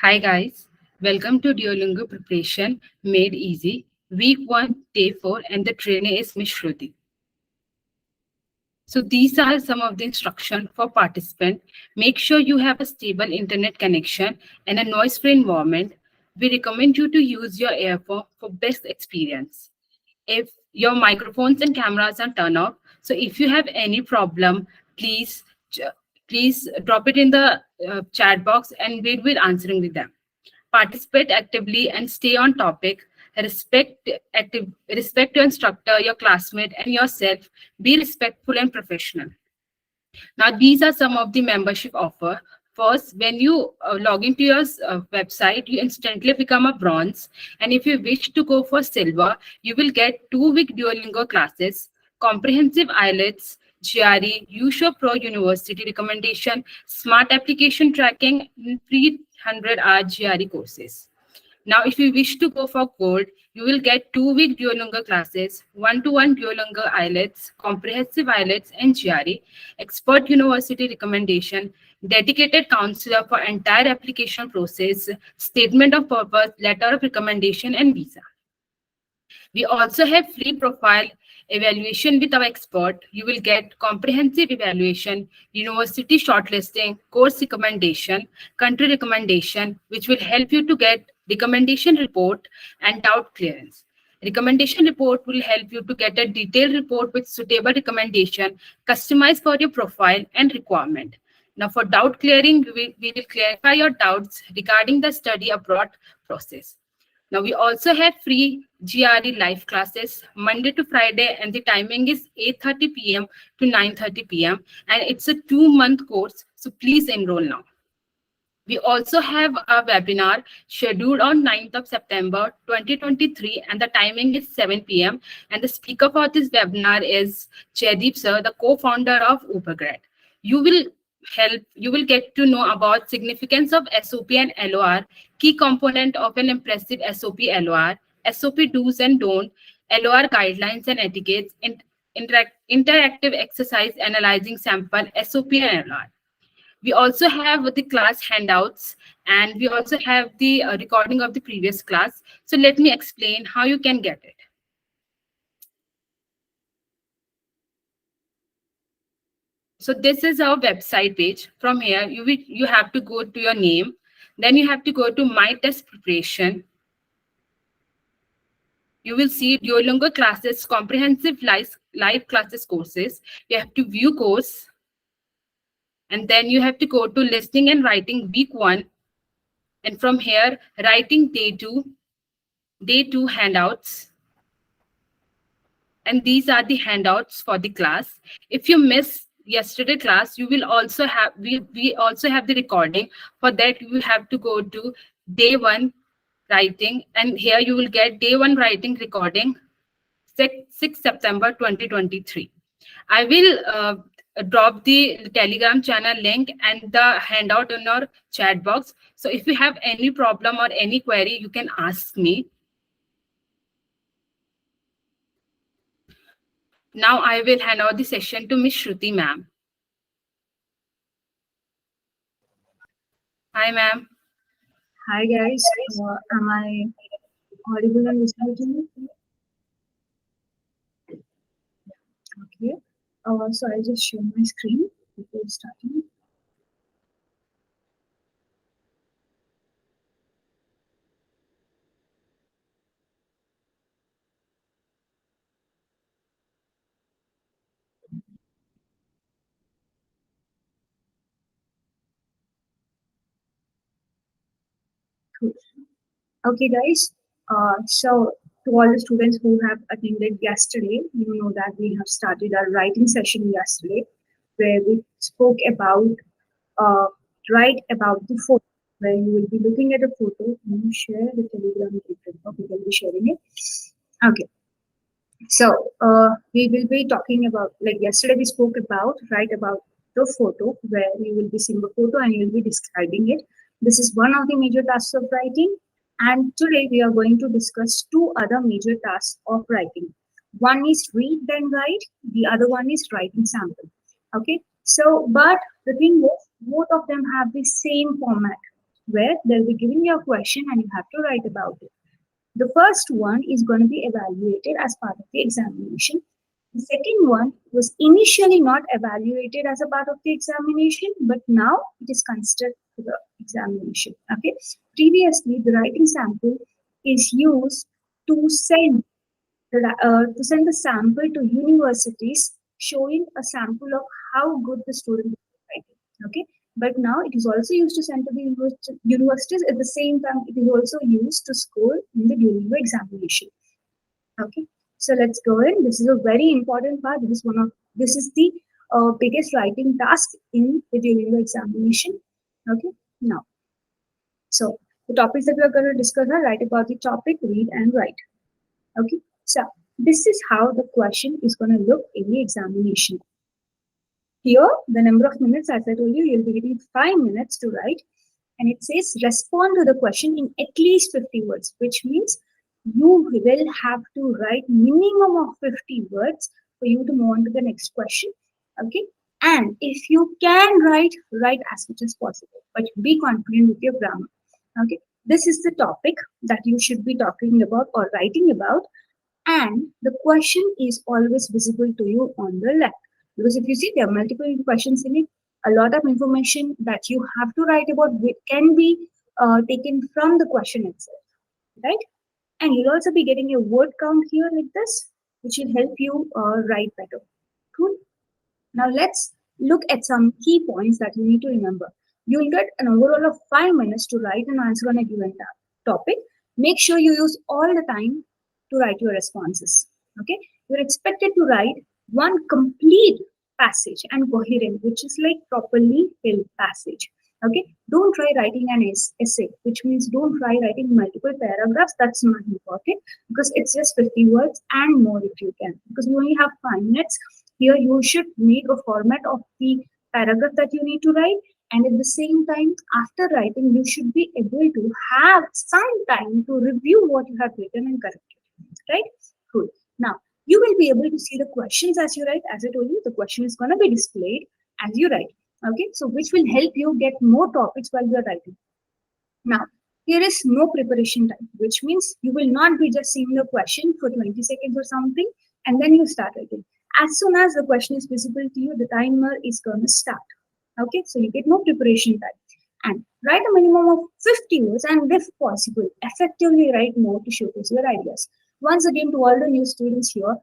Hi guys, welcome to Duolingo Preparation Made Easy, Week 1, Day 4, and the trainer is Miss Shruti. So these are some of the instructions for participant. Make sure you have a stable internet connection and a noise-free environment. We recommend you to use your earphone for best experience. If your microphones and cameras are turned off, so if you have any problem, please please drop it in the chat box and we will answering with them. Participate actively and stay on topic. Respect your instructor, your classmate, and yourself. Be respectful and professional. Now, these are some of the membership offer. First, when you log into your website, you instantly become a bronze. And if you wish to go for silver, you will get 2-week Duolingo classes, comprehensive IELTS, GRE, USHO Pro University recommendation, smart application tracking, and free 100-hour GRE courses. Now, if you wish to go for gold, you will get 2-week Duolingo classes, one-to-one Duolingo IELTS, comprehensive IELTS and GRE, expert university recommendation, dedicated counselor for entire application process, statement of purpose, letter of recommendation, and visa. We also have free profile evaluation with our expert. You will get comprehensive evaluation, university shortlisting, course recommendation, country recommendation, which will help you to get recommendation report and doubt clearance. Recommendation report will help you to get a detailed report with suitable recommendation, customized for your profile and requirement. Now, for doubt clearing, we will clarify your doubts regarding the study abroad process. Now, we also have free GRE live classes Monday to Friday, and the timing is 8:30 p.m. to 9:30 p.m. And it's a 2-month course, so please enroll now. We also have a webinar scheduled on 9th of September 2023, and the timing is 7 p.m. And the speaker for this webinar is Jaideep sir, the co-founder of Ubergrad. You will get to know about significance of SOP and LOR, key component of an impressive SOP LOR, SOP do's and don't, LOR guidelines and etiquettes, interactive exercise analyzing sample, SOP and LOR. We also have the class handouts, and we also have the recording of the previous class. So let me explain how you can get it. So this is our website page. From here, you have to go to your name. Then you have to go to My Test Preparation. You will see Duolingo classes, comprehensive live classes courses. You have to view course. And then you have to go to listening and writing week 1. And from here, writing day 2 handouts. And these are the handouts for the class. If you miss yesterday class, you will also have, we also have the recording. For that, you have to go to day 1 writing, and here you will get day 1 writing recording, 6 September 2023. I will drop the Telegram channel link and the handout in our chat box. So if you have any problem or any query, you can ask me. Now I will hand over the session to Miss Shruti ma'am. Hi ma'am. Hi guys, am I audible and visible to you? Okay, so I'll just share my screen before starting. Cool. Okay guys, so to all the students who have attended yesterday, you know that we have started our writing session yesterday, where we spoke about write about the photo, where you will be looking at a photo and you share the Telegram link. Okay, we'll be sharing it. Okay. So we will be talking about, like yesterday we spoke about, write about the photo, where you will be seeing the photo and you will be describing it. This is one of the major tasks of writing. And today we are going to discuss 2 other major tasks of writing. One is read then write, the other one is writing sample. Okay, so but the thing is, both of them have the same format. where they'll be giving you a question and you have to write about it. The first one is going to be evaluated as part of the examination. The second one was initially not evaluated as a part of the examination, but now it is considered for the examination. Okay. Previously, the writing sample is used to send the sample to universities, showing a sample of how good the student is writing. Okay. But now it is also used to send to the universities. At the same time, it is also used to score in the Duolingo examination. Okay, so let's go in. This is a very important part. This is the biggest writing task in the Duolingo examination. Okay, now, so the topics that we are going to discuss are write about the topic, read and write. Okay, so this is how the question is going to look in the examination. Here, the number of minutes, as I told you, you'll be getting 5 minutes to write, and it says respond to the question in at least 50 words, which means you will have to write minimum of 50 words for you to move on to the next question. Okay, and if you can write as much as possible, but be confident with your grammar. Okay, this is the topic that you should be talking about or writing about, and the question is always visible to you on the left, because if you see there are multiple questions in it, a lot of information that you have to write about can be taken from the question itself, right? And you'll also be getting a word count here like this, which will help you write better. Cool. Now let's look at some key points that you need to remember. You'll get an overall of 5 minutes to write an answer on a given topic. Make sure you use all the time to write your responses. Okay, you're expected to write one complete passage and coherent, which is like properly filled passage. Okay, don't try writing an essay, which means don't try writing multiple paragraphs. That's not important because it's just 50 words and more if you can, because we only have 5 minutes. Here you should make a format of the paragraph that you need to write, and at the same time, after writing, you should be able to have some time to review what you have written and correct it. Right? Cool. Now, you will be able to see the questions as you write. As I told you, the question is going to be displayed as you write. Okay, so which will help you get more topics while you are writing. Now, here is no preparation time, which means you will not be just seeing the question for 20 seconds or something and then you start writing. As soon as the question is visible to you, the timer is going to start. Okay, so you get no preparation time. And write a minimum of 50 words and, if possible, effectively write more to showcase your ideas. Once again, to all the new students here,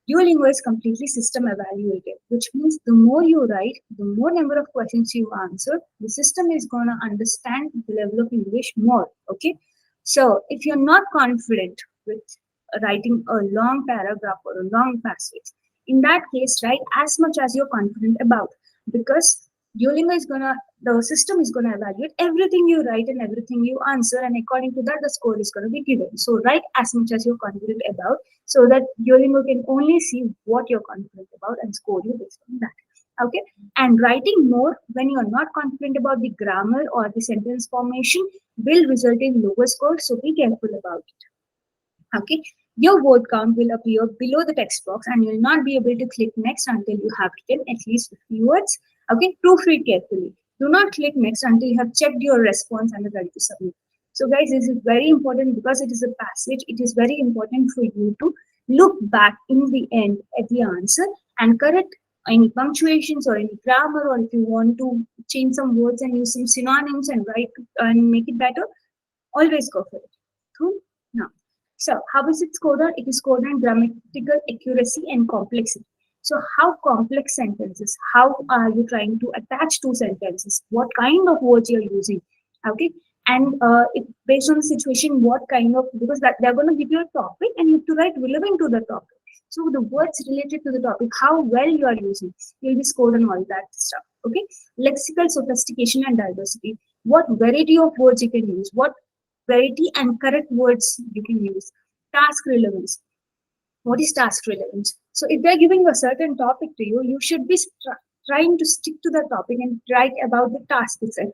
Duolingo is completely system evaluated, which means the more you write, the more number of questions you answer, the system is going to understand the level of English more. Okay, so if you're not confident with writing a long paragraph or a long passage, in that case, write as much as you're confident about, because the system is gonna evaluate everything you write and everything you answer, and according to that, the score is gonna be given. So write as much as you're confident about, so that Duolingo can only see what you're confident about and score you based on that. Okay, and writing more when you're not confident about the grammar or the sentence formation will result in lower scores. So be careful about it. Okay, your word count will appear below the text box and you will not be able to click next until you have written at least 50 words. Okay, proofread carefully. Do not click next until you have checked your response and are ready to submit. So guys, this is very important because it is a passage. It is very important for you to look back in the end at the answer and correct any punctuations or any grammar, or if you want to change some words and use some synonyms and write and make it better, always go for it. Cool? Now, so how is it scored on? It is scored on grammatical accuracy and complexity. So how complex sentences, how are you trying to attach two sentences, what kind of words you're using, okay? And based on the situation, what kind of, because that they're going to give you a topic and you have to write relevant to the topic. So the words related to the topic, how well you are using, you'll be scored on all that stuff, okay? Lexical sophistication and diversity, what variety of words you can use, what variety and correct words you can use. Task relevance. What is task relevance? So if they're giving a certain topic to you, you should be trying to stick to the topic and write about the task itself.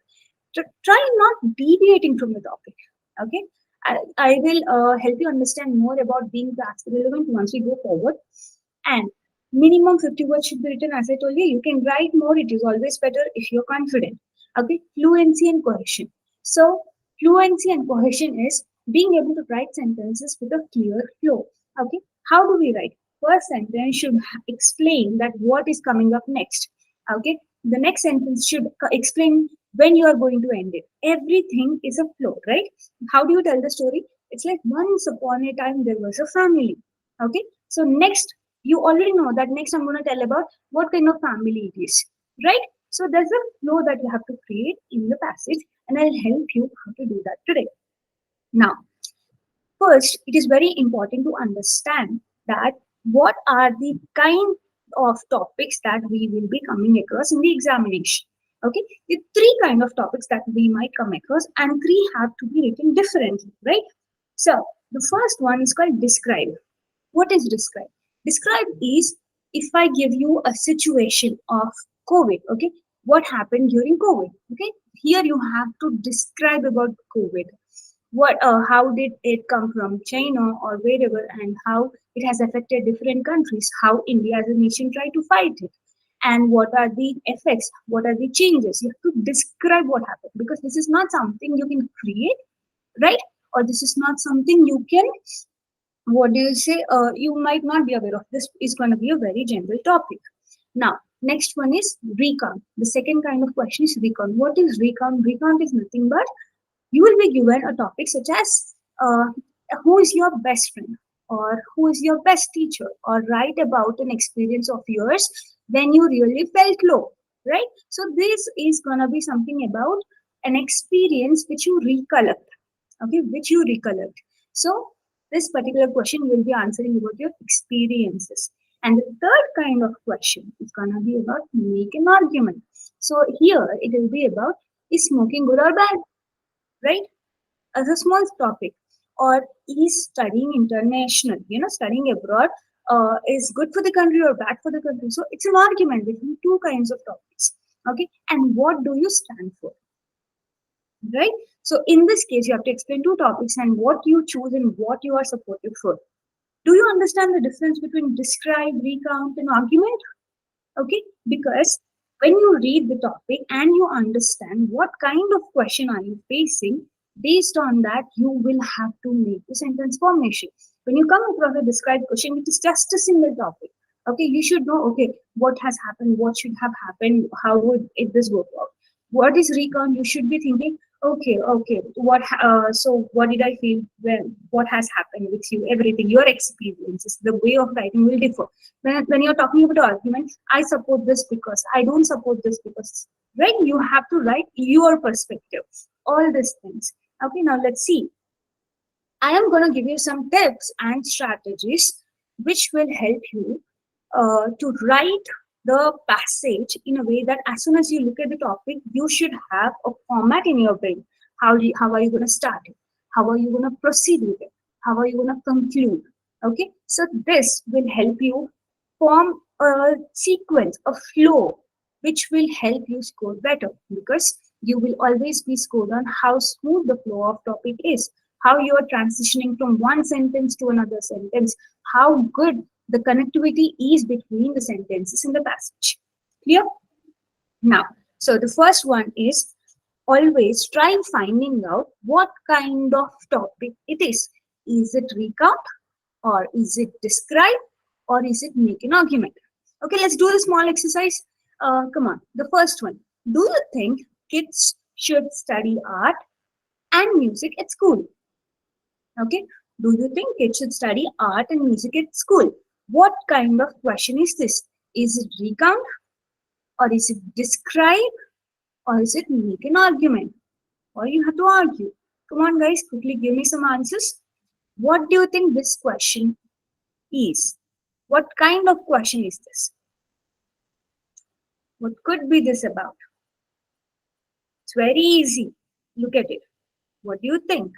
Try not deviating from the topic. Okay, I will help you understand more about being task relevant once we go forward. And minimum 50 words should be written. As I told you, you can write more. It is always better if you're confident. Okay, fluency and cohesion. So fluency and cohesion is being able to write sentences with a clear flow. Okay, how do we write? First sentence should explain that what is coming up next. Okay, the next sentence should explain when you are going to end it. Everything is a flow, right? How do you tell the story? It's like once upon a time there was a family. Okay, so next you already know that next I'm going to tell about what kind of family it is, right? So there's a flow that you have to create in the passage, and I'll help you how to do that today. Now, first, it is very important to understand that what are the kind of topics that we will be coming across in the examination. Okay, the three kind of topics that we might come across, and three have to be written differently, right? So the first one is called describe. What is describe? Describe is if I give you a situation of COVID, okay, what happened during COVID, okay? Here you have to describe about COVID. How did it come from China or wherever, and how it has affected different countries, how India as a nation tried to fight it, and what are the effects, what are the changes. You have to describe what happened because this is not something you can create, right? Or this is not something you can, what do you say, you might not be aware of. This is going to be a very general topic. Now, next one is recount. The second kind of question is recount. What is recount? Recount is nothing but you will be given a topic such as who is your best friend, or who is your best teacher, or write about an experience of yours when you really felt low, right? So this is going to be something about an experience which you recollect, okay, which you recollect. So this particular question will be answering about your experiences. And the third kind of question is going to be about make an argument. So here it will be about is smoking good or bad, right? As a small topic. Or is studying international, studying abroad is good for the country or bad for the country. So it's an argument between two kinds of topics. Okay, and what do you stand for, right? So in this case, you have to explain two topics and what you choose and what you are supportive for. Do you understand the difference between describe, recount, and argument? Okay, because when you read the topic and you understand what kind of question are you facing, based on that you will have to make the sentence formation. When you come across a described question, it is just a single topic. Okay, you should know, okay, what has happened, what should have happened, how would it this work out. What is recount? You should be thinking, okay, so what did I feel, when, what has happened with you, everything, your experiences, the way of writing will differ. When you're talking about arguments, I support this because I don't support this because, right? You have to write your perspective, all these things. Okay, now let's see. I am going to give you some tips and strategies which will help you to write the passage in a way that as soon as you look at the topic, you should have a format in your brain. How are you going to start it? How are you going to proceed with it? How are you going to conclude? Okay, so this will help you form a sequence, a flow, which will help you score better because you will always be scored on how smooth the flow of topic is, how you are transitioning from one sentence to another sentence, how good the connectivity is between the sentences in the passage. Clear? Now, so the first one is always try finding out what kind of topic it is. Is it recount, or is it describe, or is it make an argument? Okay, let's do the small exercise. Come on, the first one. Do you think kids should study art and music at school? Okay, do you think kids should study art and music at school? What kind of question is this? Is it recount, or is it describe, or is it make an argument? Or you have to argue. Come on, guys, quickly give me some answers. What do you think this question is? What kind of question is this? What could be this about? It's very easy. Look at it. What do you think?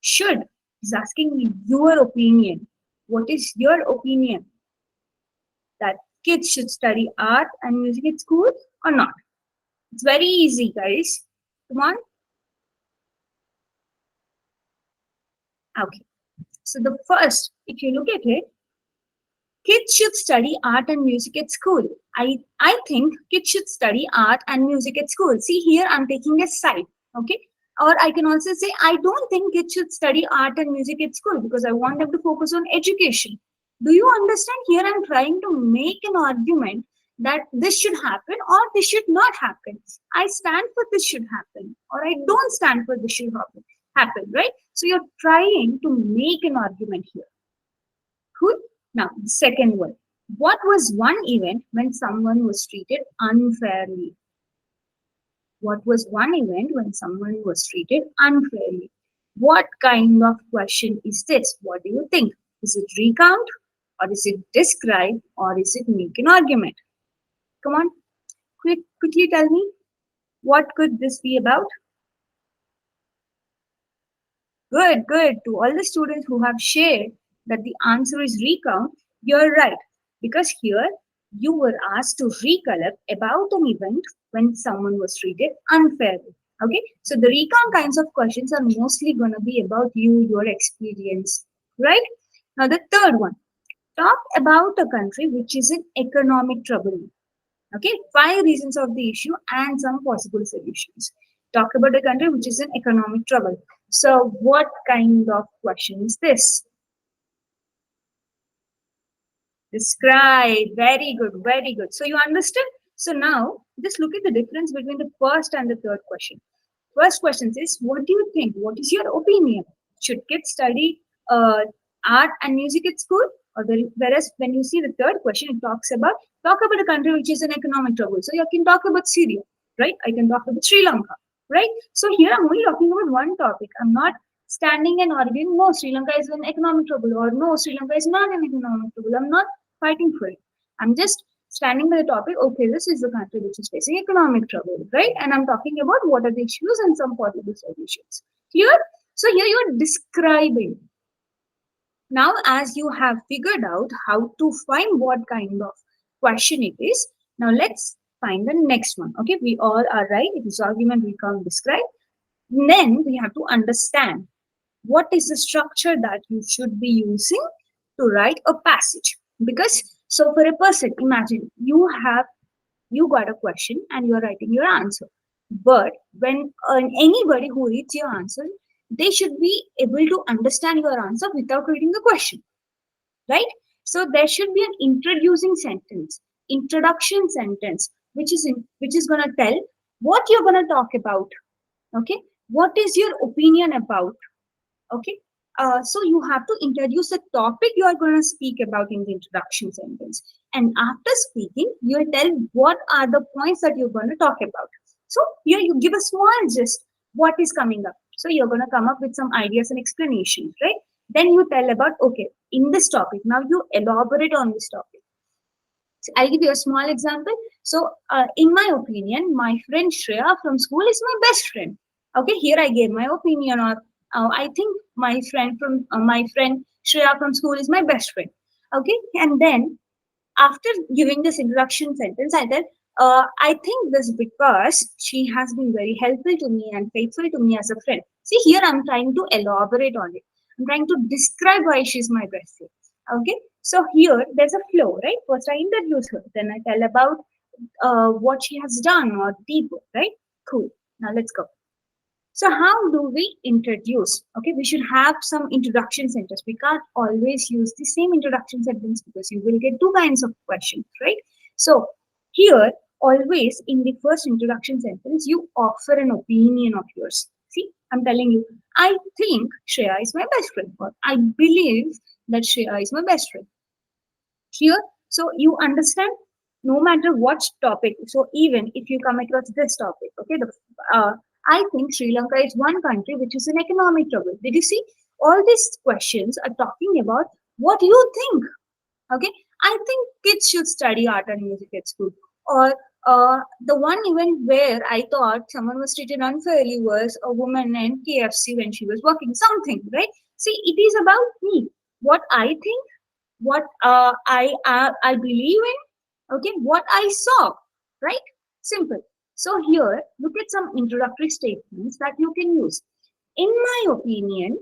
Should is asking me your opinion. What is your opinion? That kids should study art and music at school or not? It's very easy, guys. Come on. Okay. So the first, if you look at it, kids should study art and music at school. I think kids should study art and music at school. See here, I'm taking a side. Okay. Or I can also say, I don't think kids should study art and music at school because I want them to focus on education. Do you understand? Here I'm trying to make an argument that this should happen or this should not happen. I stand for this should happen or I don't stand for this should happen, right? So you're trying to make an argument here. Cool. Now, the second one. What was one event when someone was treated unfairly? What was one event when someone was treated unfairly? What kind of question is this? What do you think? Is it recount, or is it describe, or is it make an argument? Come on, quickly tell me, what could this be about? Good, good. To all the students who have shared that the answer is recount, you're right. Because here you were asked to recollect about an event when someone was treated unfairly. Okay, so the recount kinds of questions are mostly going to be about you, your experience, right? Now, the third one, talk about a country which is in economic trouble. Okay, 5 reasons of the issue and some possible solutions. Talk about a country which is in economic trouble. So, what kind of question is this? Describe. Very good, very good. So, you understood? So, now just look at the difference between the first and the third question. First question is, what do you think? What is your opinion? Should kids study art and music at school? Or whereas when you see the third question, it talk about a country which is in economic trouble. So you can talk about Syria, right? I can talk about Sri Lanka, right? So here I'm only talking about one topic. I'm not standing and arguing, no, Sri Lanka is in economic trouble, or no, Sri Lanka is not in economic trouble. I'm not fighting for it. I'm just standing by the topic, okay, this is the country which is facing economic trouble, right? And I'm talking about what are the issues and some possible solutions. Clear? So here you're describing. Now, as you have figured out how to find what kind of question it is, now let's find the next one. Okay, we all are right. It is argument, recount, describe. Then we have to understand what is the structure that you should be using to write a passage. Because so for a person, imagine you got a question and you're writing your answer. But when anybody who reads your answer, they should be able to understand your answer without reading the question, right? So there should be an introducing sentence, introduction sentence, which is gonna tell what you're gonna talk about. Okay, what is your opinion about? Okay, so you have to introduce the topic you are going to speak about in the introduction sentence, and after speaking you'll tell what are the points that you're going to talk about. So here you give a small gist what is coming up, so you're going to come up with some ideas and explanations, right? Then you tell about, okay, in this topic, now you elaborate on this topic. So I'll give you a small example. So, in my opinion, my friend Shreya from school is my best friend. Okay, here I gave my opinion, or I think my friend Shreya from school is my best friend. Okay, and then after giving this introduction sentence, I said, I think this because she has been very helpful to me and faithful to me as a friend. See, here I'm trying to elaborate on it. I'm trying to describe why she's my best friend. Okay, so here there's a flow, right? First I introduce her, then I tell about what she has done or deeper, right? Cool. Now let's go. So how do we introduce? Okay, we should have some introduction sentence. We can't always use the same introduction sentence because you will get two kinds of questions, right? So here, always in the first introduction sentence, you offer an opinion of yours. See, I'm telling you, I think Shreya is my best friend, or I believe that Shreya is my best friend. Here, so you understand, no matter what topic, so even if you come across this topic, okay, I think Sri Lanka is one country which is in economic trouble. Did you see? All these questions are talking about what you think. Okay, I think kids should study art and music at school. Or the one event where I thought someone was treated unfairly was a woman in KFC when she was working something, right? See, it is about me, what I think, what I believe in, okay, what I saw, right? Simple. So here, look at some introductory statements that you can use. In my opinion,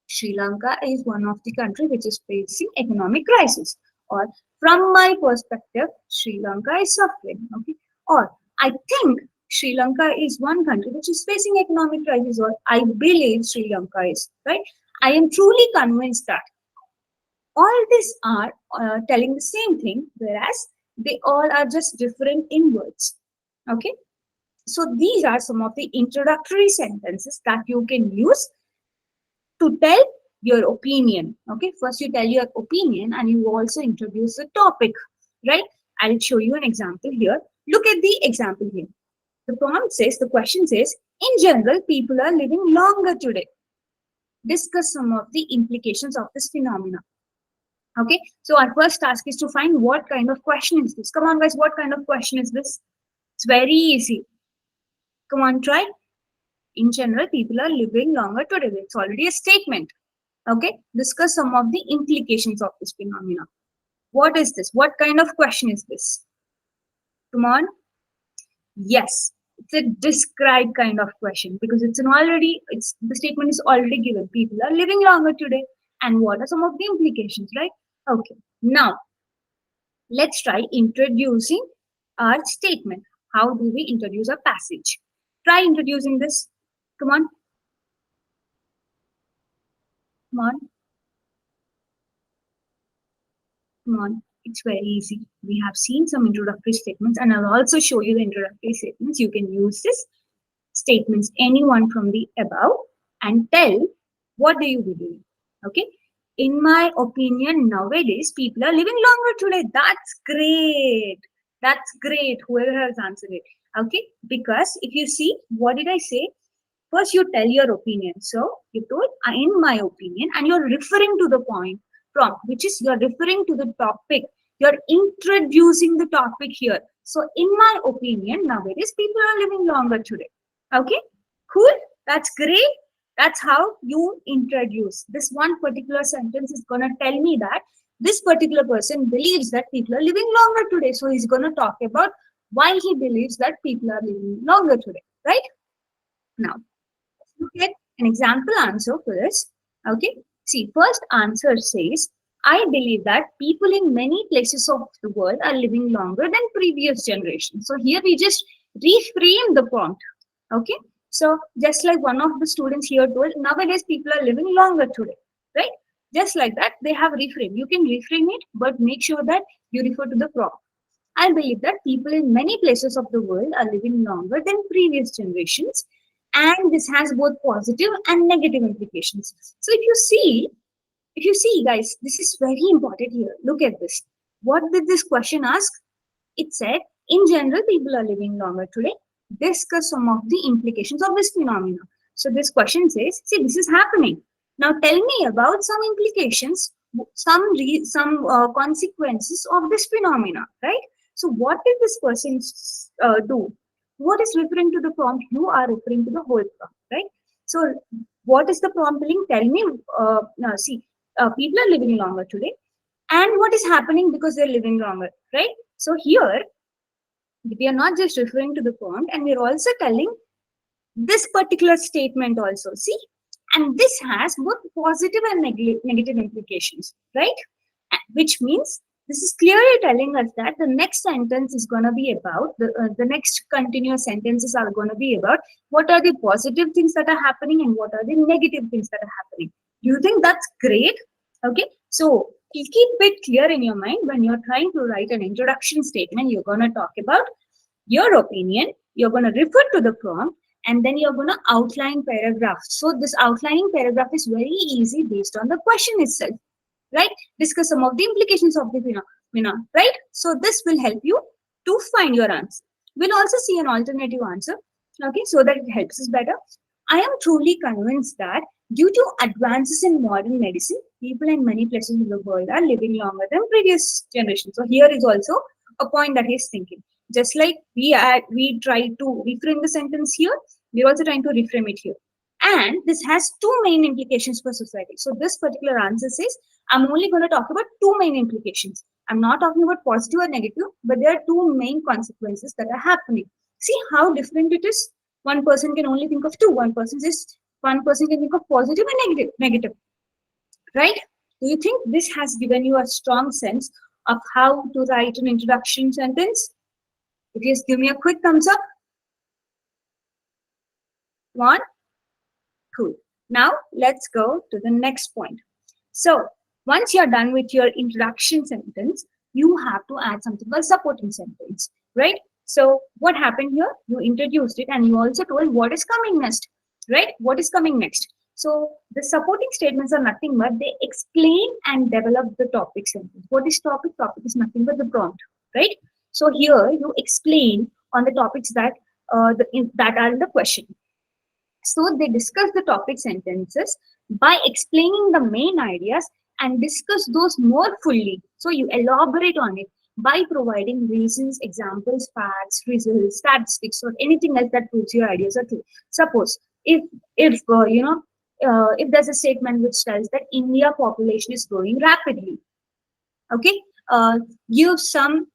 Sri Lanka is one of the country which is facing economic crisis. Or from my perspective, Sri Lanka is suffering. Okay. Or I think Sri Lanka is one country which is facing economic crisis, or I believe Sri Lanka is, right? I am truly convinced that all these are telling the same thing, whereas they all are just different in words. Okay, so these are some of the introductory sentences that you can use to tell your opinion. Okay, first you tell your opinion and you also introduce the topic, right? I'll show you an example here. Look at the example here. The prompt says, the question says, in general, people are living longer today. Discuss some of the implications of this phenomena. Okay, so our first task is to find what kind of question is this. Come on, guys, what kind of question is this? It's very easy. Come on, try. In general, people are living longer today. It's already a statement. Okay, discuss some of the implications of this phenomena. What is this? What kind of question is this? Come on. Yes, it's a describe kind of question because it's the statement is already given. People are living longer today. And what are some of the implications, right? Okay, now let's try introducing our statement. How do we introduce a passage? Try introducing this. Come on. Come on. Come on. It's very easy. We have seen some introductory statements, and I'll also show you the introductory statements. You can use this statements, anyone from the above, and tell what do you be doing. Okay. In my opinion, nowadays people are living longer today. That's great. That's great. Whoever has answered it. Okay. Because if you see, what did I say? First, you tell your opinion. So you told, in my opinion, and you're referring to the point prompt, which is you're referring to the topic. You're introducing the topic here. So, in my opinion, nowadays people are living longer today. Okay, cool. That's great. That's how you introduce. This one particular sentence is going to tell me that this particular person believes that people are living longer today. So, he's going to talk about why he believes that people are living longer today, right? Now, look at an example answer for this. Okay. See, first answer says, I believe that people in many places of the world are living longer than previous generations. So here we just reframe the prompt. Okay. So just like one of the students here told, nowadays people are living longer today. Right? Just like that, they have reframed. You can reframe it, but make sure that you refer to the prompt. I believe that people in many places of the world are living longer than previous generations, and this has both positive and negative implications. So if you see guys, this is very important here. Look at this. What did this question ask? It said, in general, people are living longer today. Discuss some of the implications of this phenomenon. So this question says, see, this is happening. Now tell me about some implications, some consequences of this phenomena, right? So what did this person do? What is referring to the prompt? You are referring to the whole prompt, right? So what is the prompt telling? Tell me, people are living longer today. And what is happening because they're living longer, right? So here, we are not just referring to the prompt, and we're also telling this particular statement also. See, and this has both positive and negative implications, right? Which means this is clearly telling us that the next sentence is going to be about, the next continuous sentences are going to be about what are the positive things that are happening and what are the negative things that are happening. Do you think that's great? Okay, so keep it clear in your mind when you're trying to write an introduction statement. You're going to talk about your opinion, you're going to refer to the prompt, and then you're going to outline paragraphs. So this outlining paragraph is very easy based on the question itself, right? Discuss some of the implications of the phenomena, right? So this will help you to find your answer. We'll also see an alternative answer, okay, so that it helps us better. I am truly convinced that due to advances in modern medicine, people in many places in the world are living longer than previous generations. So here is also a point that he's thinking. Just like we try to reframe the sentence here, we're also trying to reframe it here. And this has two main implications for society. So this particular answer says, I'm only going to talk about two main implications. I'm not talking about positive or negative, but there are two main consequences that are happening. See how different it is. One person can only think of two. One person can think of positive and negative, right? Do you think this has given you a strong sense of how to write an introduction sentence? If yes, give me a quick thumbs up. One? Cool. Now let's go to the next point. So once you're done with your introduction sentence, you have to add something called supporting sentence, right? So what happened here? You introduced it and you also told what is coming next, right? What is coming next? So the supporting statements are nothing but they explain and develop the topic sentence. What is topic? Topic is nothing but the prompt, right? So here you explain on the topics that that are in the question. So they discuss the topic sentences by explaining the main ideas and discuss those more fully. So you elaborate on it by providing reasons, examples, facts, results, statistics, or anything else that proves your ideas are true. Suppose if there's a statement which tells that India population is growing rapidly, okay, give some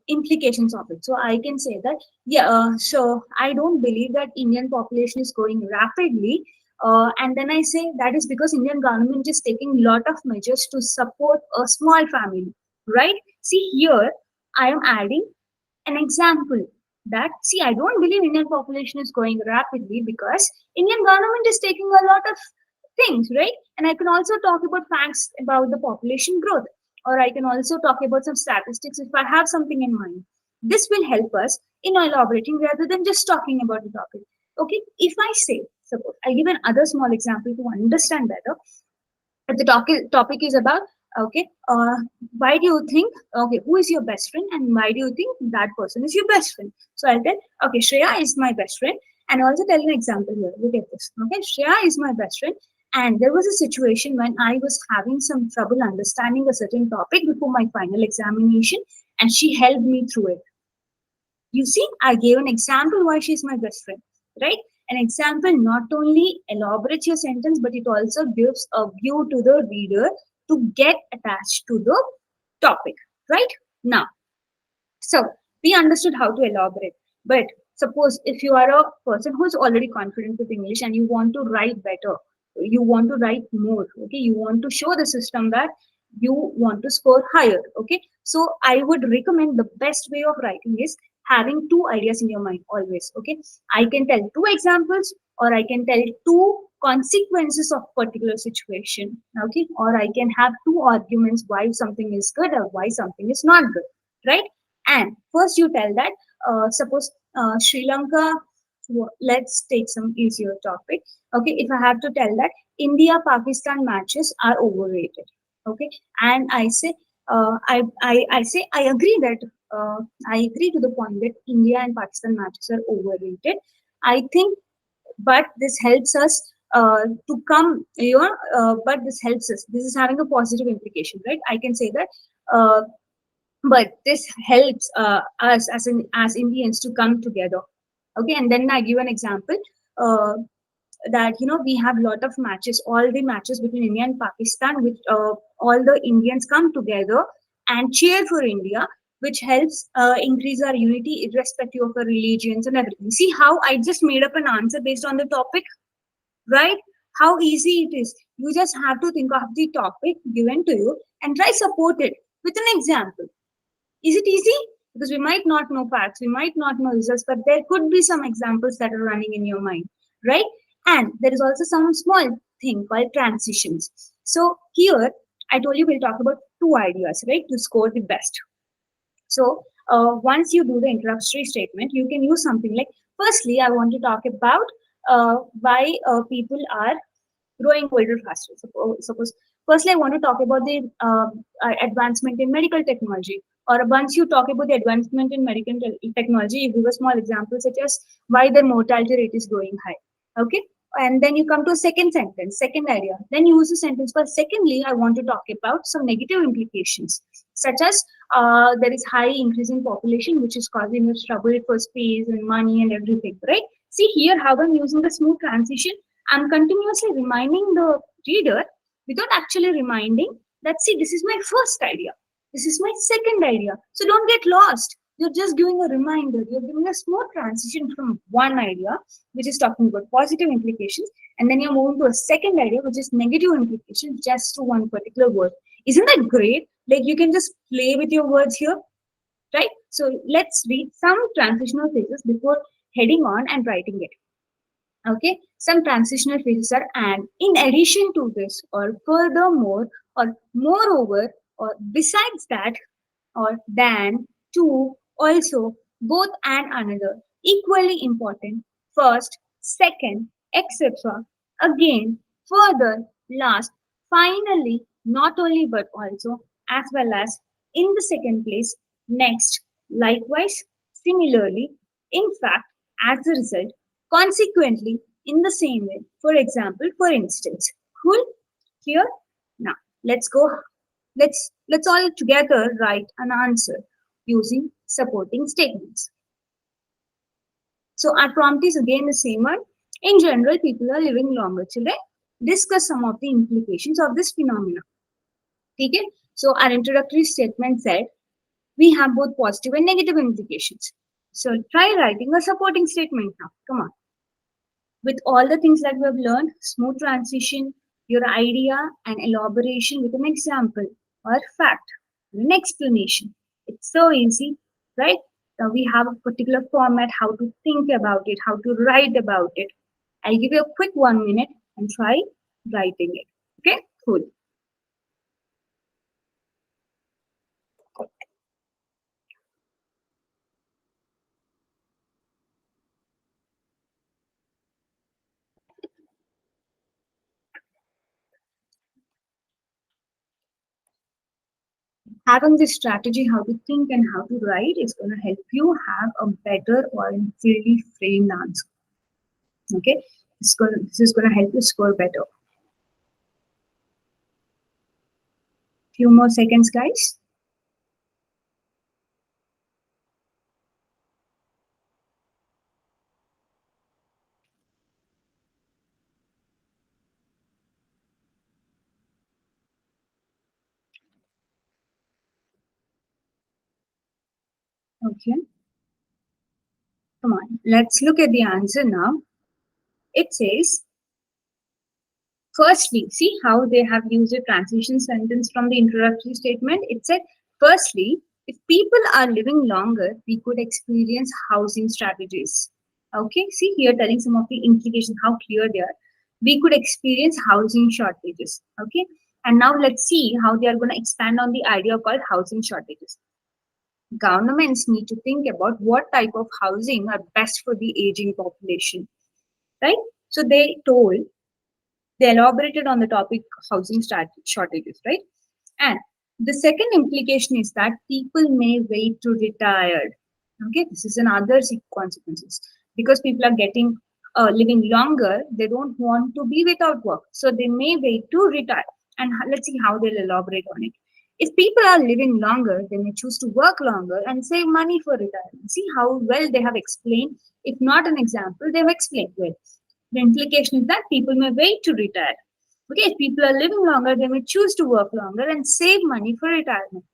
implications of it. So I can say that, yeah, so I don't believe that Indian population is growing rapidly, and then I say that is because Indian government is taking lot of measures to support a small family, right? See here, I am adding an example that, see, I don't believe Indian population is growing rapidly because Indian government is taking a lot of things, right? And I can also talk about facts about the population growth, or I can also talk about some statistics if I have something in mind. This will help us in elaborating rather than just talking about the topic. Okay, if I say, suppose I give another small example to understand better. If the topic is about, okay, why do you think, okay, who is your best friend and why do you think that person is your best friend? So I'll tell, okay, Shreya is my best friend, and also tell an example here. Look at this. Okay, Shreya is my best friend, and there was a situation when I was having some trouble understanding a certain topic before my final examination, and she helped me through it. You see, I gave an example why she's my best friend, right? An example not only elaborates your sentence, but it also gives a view to the reader to get attached to the topic, right? Now, so we understood how to elaborate. But suppose if you are a person who is already confident with English and you want to write better, you want to write more, okay, you want to show the system that you want to score higher, okay. So I would recommend the best way of writing is having two ideas in your mind always, okay. I can tell two examples, or I can tell two consequences of particular situation, okay, or I can have two arguments why something is good or why something is not good, right? And first you tell that, suppose Sri Lanka, let's take some easier topic. Okay, if I have to tell that India-Pakistan matches are overrated. Okay, and I say, I say I agree that I agree to the point that India and Pakistan matches are overrated. I think, but this helps us to come, but this helps us. This is having a positive implication, right? I can say that. But this helps us as Indians to come together. Okay, and then I give an example uh, that we have a lot of matches, all the matches between India and Pakistan, which all the Indians come together and cheer for India, which helps increase our unity irrespective of our religions and everything. See how I just made up an answer based on the topic, right? How easy it is. You just have to think of the topic given to you and try support it with an example. Is it easy? Because we might not know facts, we might not know results, but there could be some examples that are running in your mind, right? And there is also some small thing called transitions. So here, I told you we'll talk about two ideas, right, to score the best. So once you do the introductory statement, you can use something like, firstly, I want to talk about why people are growing older faster. Suppose, firstly, I want to talk about the advancement in medical technology. Or once you talk about the advancement in medical technology, you give a small example such as why the mortality rate is growing high. Okay, and then you come to a second sentence, second idea. Then you use a sentence for, secondly, I want to talk about some negative implications, such as there is high increase in population, which is causing us trouble for space and money and everything, right? See here how I'm using the smooth transition. I'm continuously reminding the reader without actually reminding that, see, this is my first idea. This is my second idea. So don't get lost. You're just giving a reminder. You're giving a smooth transition from one idea, which is talking about positive implications, and then you're moving to a second idea, which is negative implications, just to one particular word. Isn't that great? Like you can just play with your words here, right? So let's read some transitional phrases before heading on and writing it. Okay, some transitional phases are and. In addition to this, or furthermore, or moreover, or besides that, or than, to, also, both and another, equally important, first, second, etc. Again, further, last, finally, not only but also, as well as, in the second place, next, likewise, similarly, in fact, as a result, consequently, in the same way. For example, for instance, cool? Here? Now, let's go let's all together write an answer using supporting statements. So our prompt is again the same one. In general, people are living longer. Children, discuss some of the implications of this phenomenon. Okay? So our introductory statement said we have both positive and negative implications. So try writing a supporting statement now. Come on. With all the things that we have learned, smooth transition, your idea and elaboration with an example or fact, an explanation. It's so easy, right? Now we have a particular format, how to think about it, how to write about it. I'll give you a quick 1 minute and try writing it. Okay, cool. Having this strategy, how to think and how to write, is going to help you have a better or clearly framed answer. Okay, this is going to help you score better. Few more seconds, guys. Okay, come on. Let's look at the answer now. It says, firstly, see how they have used a transition sentence from the introductory statement. It said, firstly, if people are living longer, we could experience housing strategies. Okay, see here telling some of the implications, how clear they are. We could experience housing shortages. Okay, and now let's see how they are going to expand on the idea called housing shortages. Governments need to think about what type of housing are best for the aging population, right? So they elaborated on the topic housing shortages, right? And the second implication is that people may wait to retire. Okay, this is another consequences because people are getting living longer. They don't want to be without work, so they may wait to retire. And let's see how they'll elaborate on it. If people are living longer, they may choose to work longer and save money for retirement. See how well they have explained. If not an example, they have explained well. The implication is that people may wait to retire. Okay, if people are living longer, they may choose to work longer and save money for retirement.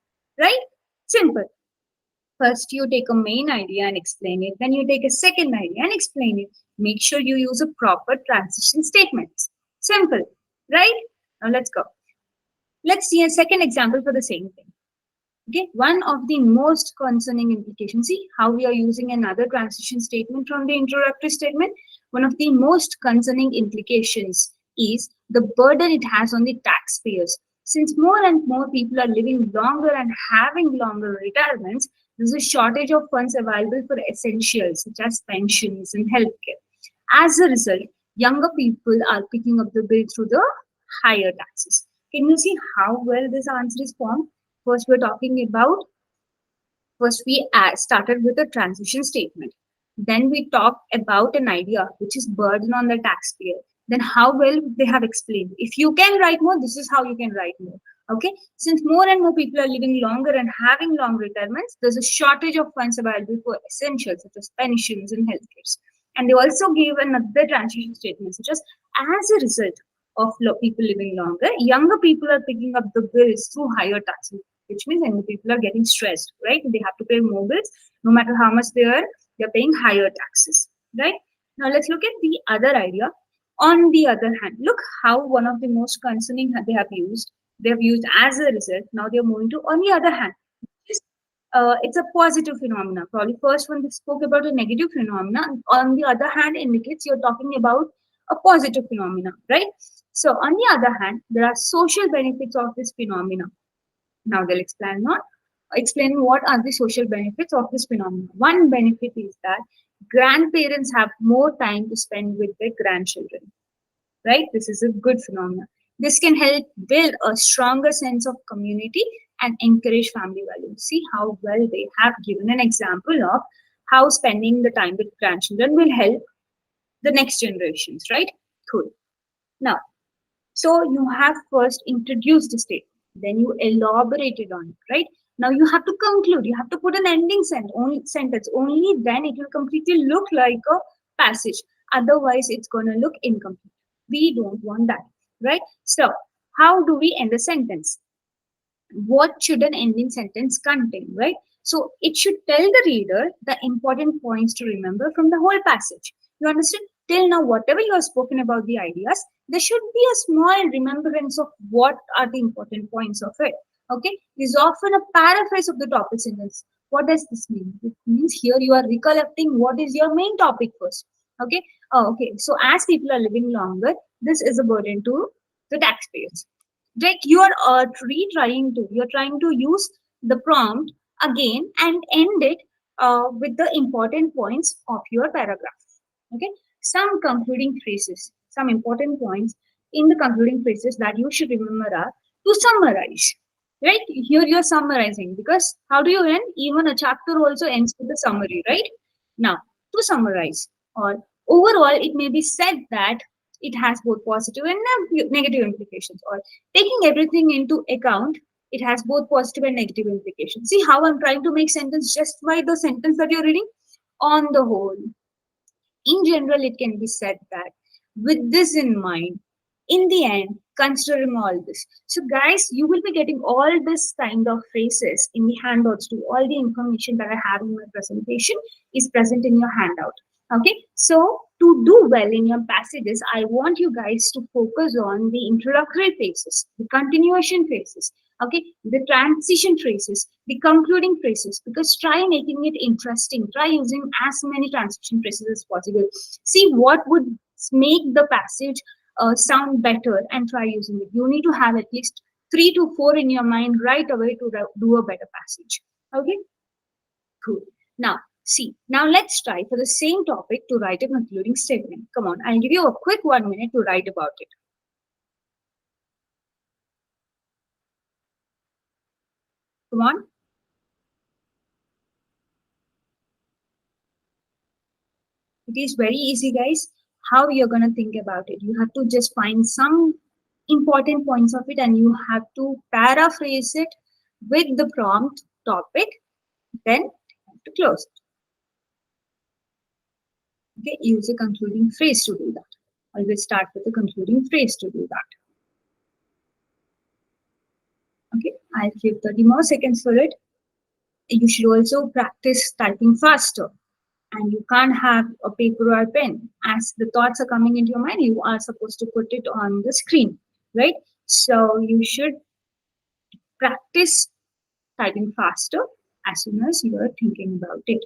Right? Simple. First, you take a main idea and explain it. Then you take a second idea and explain it. Make sure you use a proper transition statement. Simple. Right? Now let's go. Let's see a second example for the same thing. Okay, one of the most concerning implications, see how we are using another transition statement from the introductory statement. One of the most concerning implications is the burden it has on the taxpayers. Since more and more people are living longer and having longer retirements, there's a shortage of funds available for essentials such as pensions and healthcare. As a result, younger people are picking up the bill through the higher taxes. Can you see how well this answer is formed? First, we're talking about, first we started with a transition statement. Then we talked about an idea, which is burden on the taxpayer. Then how well they have explained. If you can write more, this is how you can write more. Okay. Since more and more people are living longer and having long retirements, there's a shortage of funds available for essentials such as pensions and healthcare. And they also gave another transition statement, such as a result of people living longer, younger people are picking up the bills through higher taxes, which means younger people are getting stressed, right? They have to pay more bills, no matter how much they earn, they're paying higher taxes, right? Now let's look at the other idea. On the other hand, look how one of the most concerning they have used as a result. Now they're moving to on the other hand, it's a positive phenomena. Probably first one spoke about a negative phenomena. On the other hand, indicates you're talking about a positive phenomena, right? So on the other hand, there are social benefits of this phenomena. Now they'll explain what are the social benefits of this phenomenon. One benefit is that grandparents have more time to spend with their grandchildren, right? This is a good phenomenon. This can help build a stronger sense of community and encourage family values. See how well they have given an example of how spending the time with grandchildren will help the next generations, right? Cool. Now, so you have first introduced the state, then you elaborated on it, right? Now you have to conclude. You have to put an ending sentence. Only then it will completely look like a passage. Otherwise, it's going to look incomplete. We don't want that, right? So, how do we end a sentence? What should an ending sentence contain, right? So it should tell the reader the important points to remember from the whole passage. You understand? Till now, whatever you have spoken about the ideas, there should be a small remembrance of what are the important points of it. Okay, this is often a paraphrase of the topic sentence. What does this mean? It means here you are recollecting what is your main topic first. Okay, okay. So as people are living longer, this is a burden to the taxpayers. Like you are you're trying to use the prompt again and end it with the important points of your paragraph. Okay, some important points in the concluding phrases that you should remember are to summarize. Right here, you're summarizing because how do you end? Even a chapter also ends with a summary, right? Now, to summarize, or overall, it may be said that it has both positive and negative implications, or taking everything into account, it has both positive and negative implications. See how I'm trying to make sentence just by the sentence that you're reading. On the whole, in general, it can be said that with this in mind, in the end, considering all this. So, guys, you will be getting all this kind of phrases in the handouts too. All the information that I have in my presentation is present in your handout. Okay, so to do well in your passages, I want you guys to focus on the introductory phrases, the continuation phrases, okay, the transition phrases, the concluding phrases, because try making it interesting. Try using as many transition phrases as possible. See what would make the passage sound better and try using it. You need to have at least 3 to 4 in your mind right away to do a better passage. Okay, cool. Now, see, now let's try for the same topic to write a concluding statement. Come on, I'll give you a quick 1 minute to write about it. Come on. It is very easy, guys. How you're going to think about it? You have to just find some important points of it and you have to paraphrase it with the prompt topic, then to close it. Okay, use a concluding phrase to do that. Always start with a concluding phrase to do that. Okay, I'll give 30 more seconds for it. You should also practice typing faster. And you can't have a paper or a pen. As the thoughts are coming into your mind, you are supposed to put it on the screen, right? So you should practice typing faster as soon as you are thinking about it.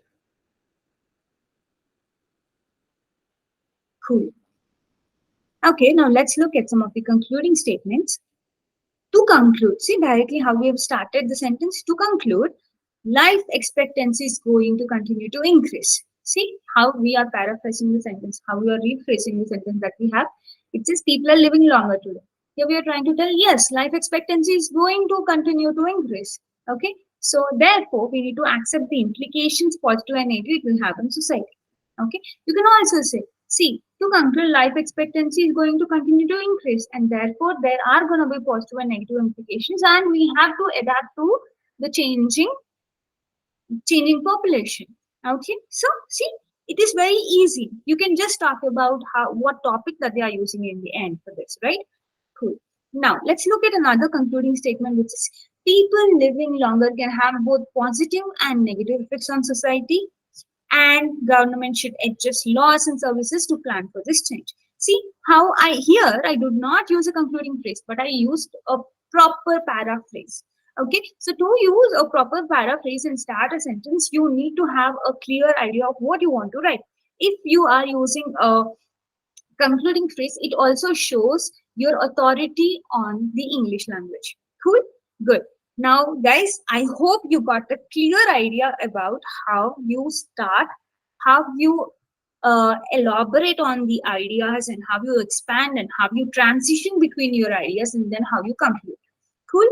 Cool. Okay, now let's look at some of the concluding statements. To conclude, see directly how we have started the sentence. To conclude, life expectancy is going to continue to increase. See how we are paraphrasing the sentence, how we are rephrasing the sentence that we have. It says people are living longer today. Here we are trying to tell, yes, life expectancy is going to continue to increase. Okay, so therefore we need to accept the implications, positive and negative, it will have in society. Okay, you can also say, see, to conclude, life expectancy is going to continue to increase, and therefore there are going to be positive and negative implications, and we have to adapt to the changing population. Okay, so see, it is very easy. You can just talk about what topic that they are using in the end for this, right? Cool. Now let's look at another concluding statement, which is people living longer can have both positive and negative effects on society, and government should adjust laws and services to plan for this change. See how I do not use a concluding phrase, but I used a proper paraphrase. Okay, so to use a proper paraphrase and start a sentence, you need to have a clear idea of what you want to write. If you are using a concluding phrase, it also shows your authority on the English language. Cool? Good. Now, guys, I hope you got a clear idea about how you start, how you elaborate on the ideas, and how you expand and how you transition between your ideas, and then how you conclude. Cool?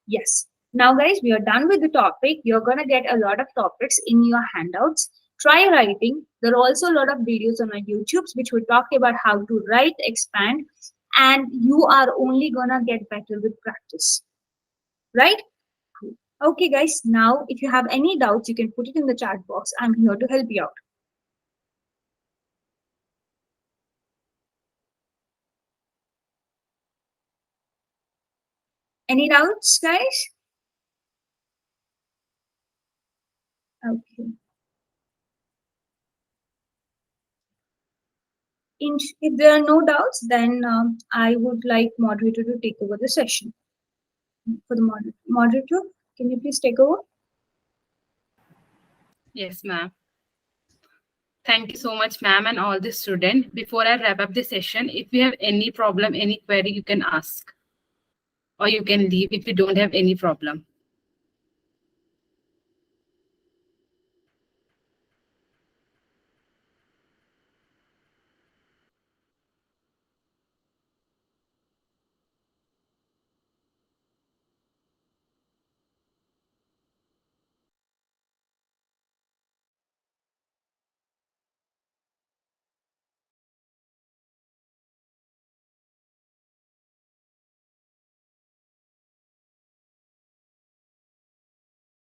Yes. Now, guys, we are done with the topic. You're going to get a lot of topics in your handouts. Try writing. There are also a lot of videos on my YouTubes which will talk about how to write, expand, and you are only going to get better with practice. Right? Cool. Okay, guys. Now, if you have any doubts, you can put it in the chat box. I'm here to help you out. Any doubts, guys? Okay. If there are no doubts, then I would like moderator to take over the session. For the moderator, can you please take over? Yes, ma'am. Thank you so much, ma'am, and all the students. Before I wrap up the session, if you have any problem, any query, you can ask, or you can leave if you don't have any problem.